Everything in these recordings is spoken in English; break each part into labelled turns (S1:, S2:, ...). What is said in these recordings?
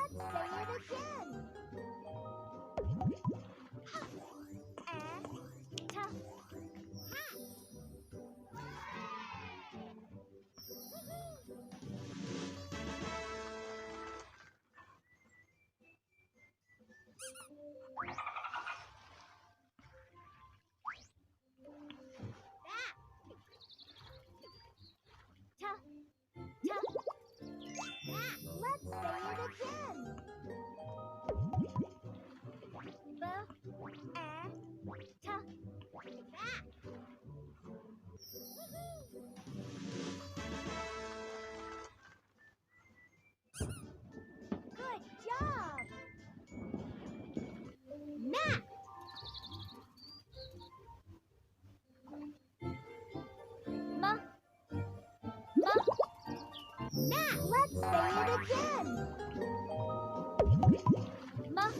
S1: Let's say it again. Let's say it again. Good job. Mat. Mat. Let's say it again. Mat.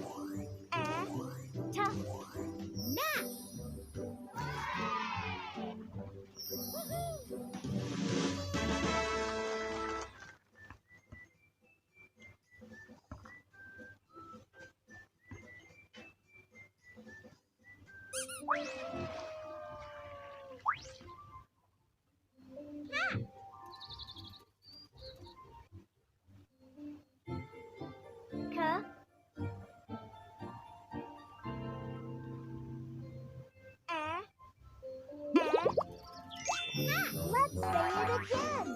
S1: Let's say it again.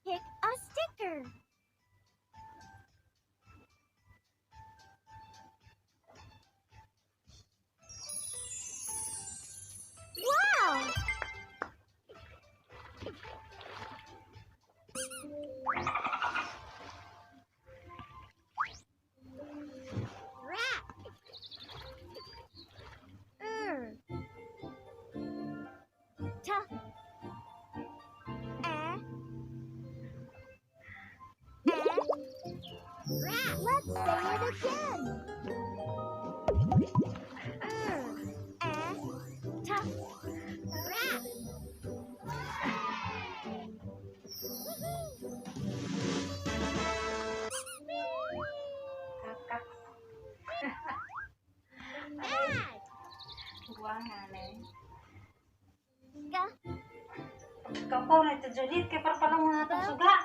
S1: Pick a sticker. Wow! Rat. Rat. Let's say it again. Rat.
S2: Kakak.
S1: Bad.
S2: Buangan eh.
S1: Ga.
S2: Kapo na ito, Judith. Kaya para pala mga itong suga.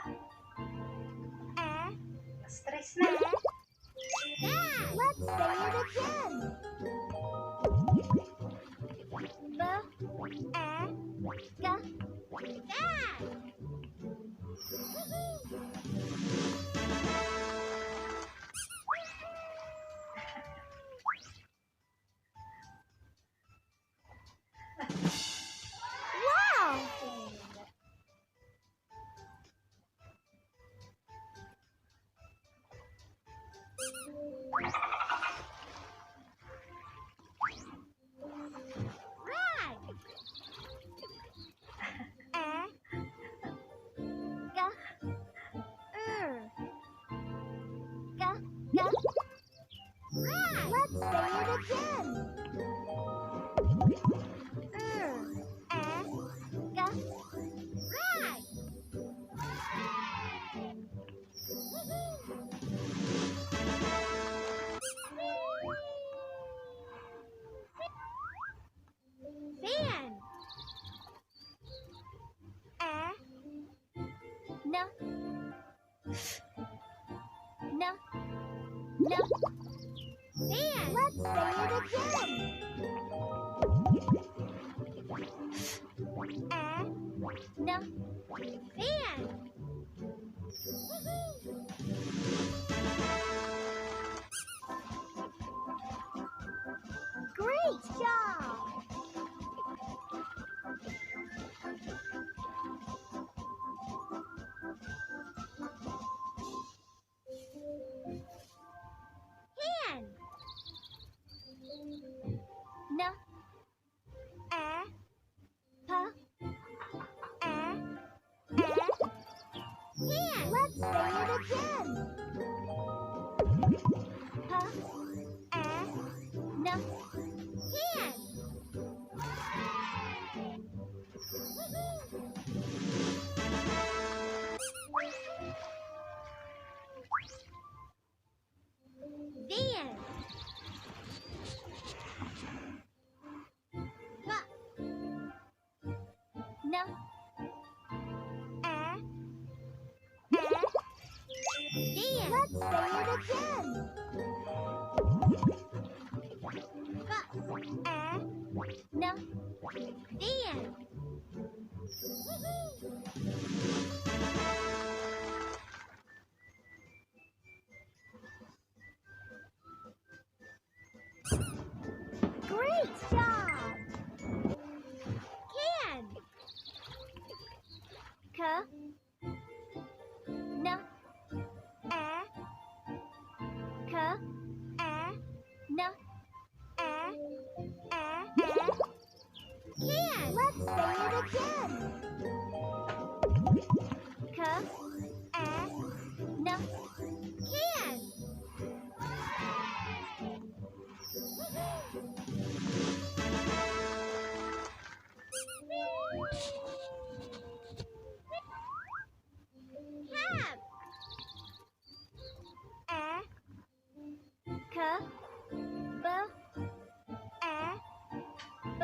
S2: Stress na.
S1: Let's say it again. Wow! Let's say it again. Fan. No. No. No. Fan. Let's say it again. No. Fan. Great job. Hand. No. Hand. Let's say it again. Great job! Can. K. N. A. K. A. N. A. A. Can. Let's say it again. K. A. N. Can. Have. A. K. B. A. B.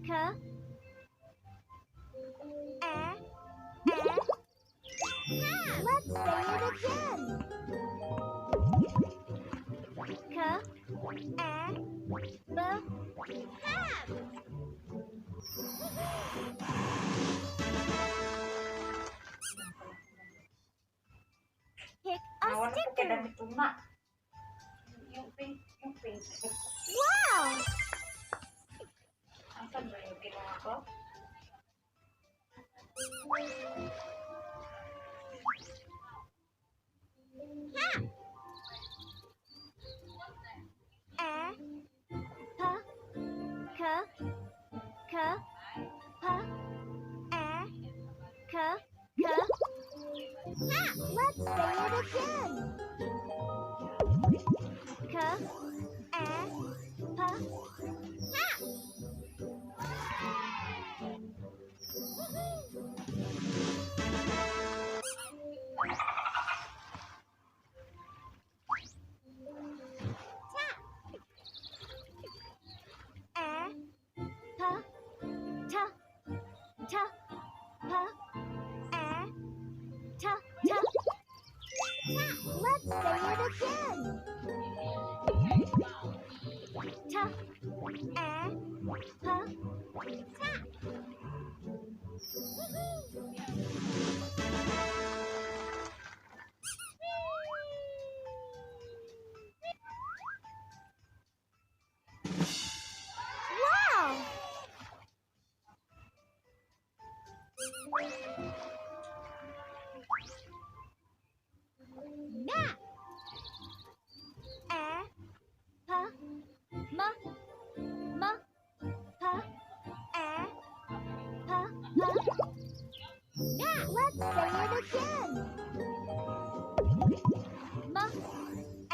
S1: K. A. A. Have. Let's say it again. K. A. B. Have. Pick a
S2: Nawala ko kay
S1: sticker.
S2: damit tuna. Yung pink, yung pink.
S1: Wow!
S2: Asan ba yung kinuha ko?
S1: Hat. A. P. K. K. P. A. K. K. Hat. Let's say it again. K. A. P. Hat. A. P. T. T. P. A. T. T. Tap. Let's say it again. T. A. P. Tap. Wow! Map. A. P. M. M. P. A. P. P. Map. Let's say it again. M. A.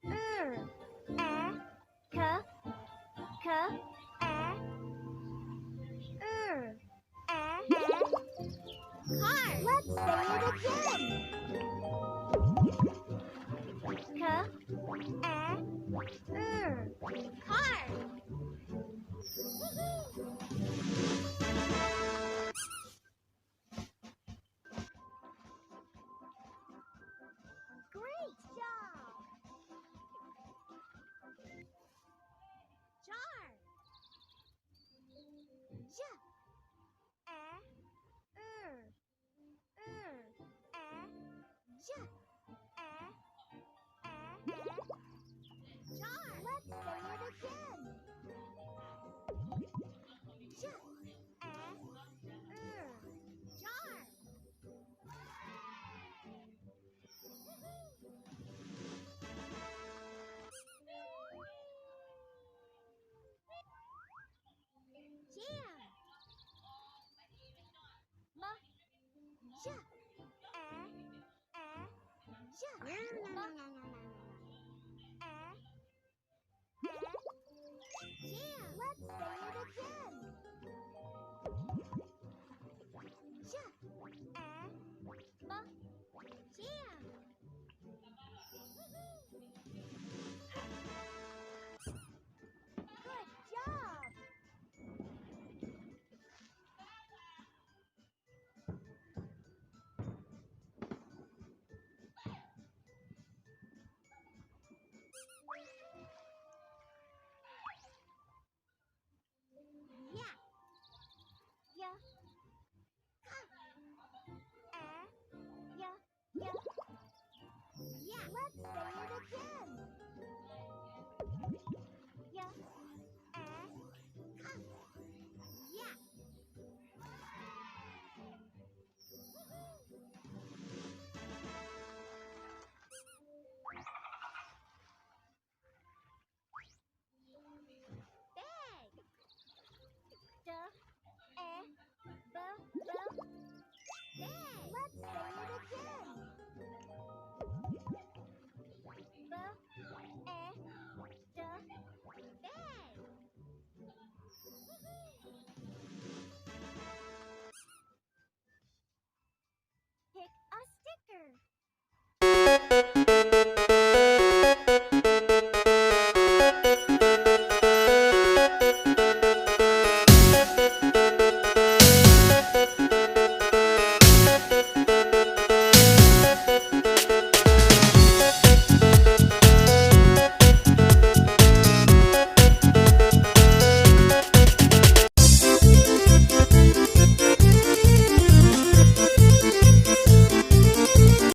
S1: P. Map. Car. A. K. K. A. A. Car. Let's say it again. K. A. Car.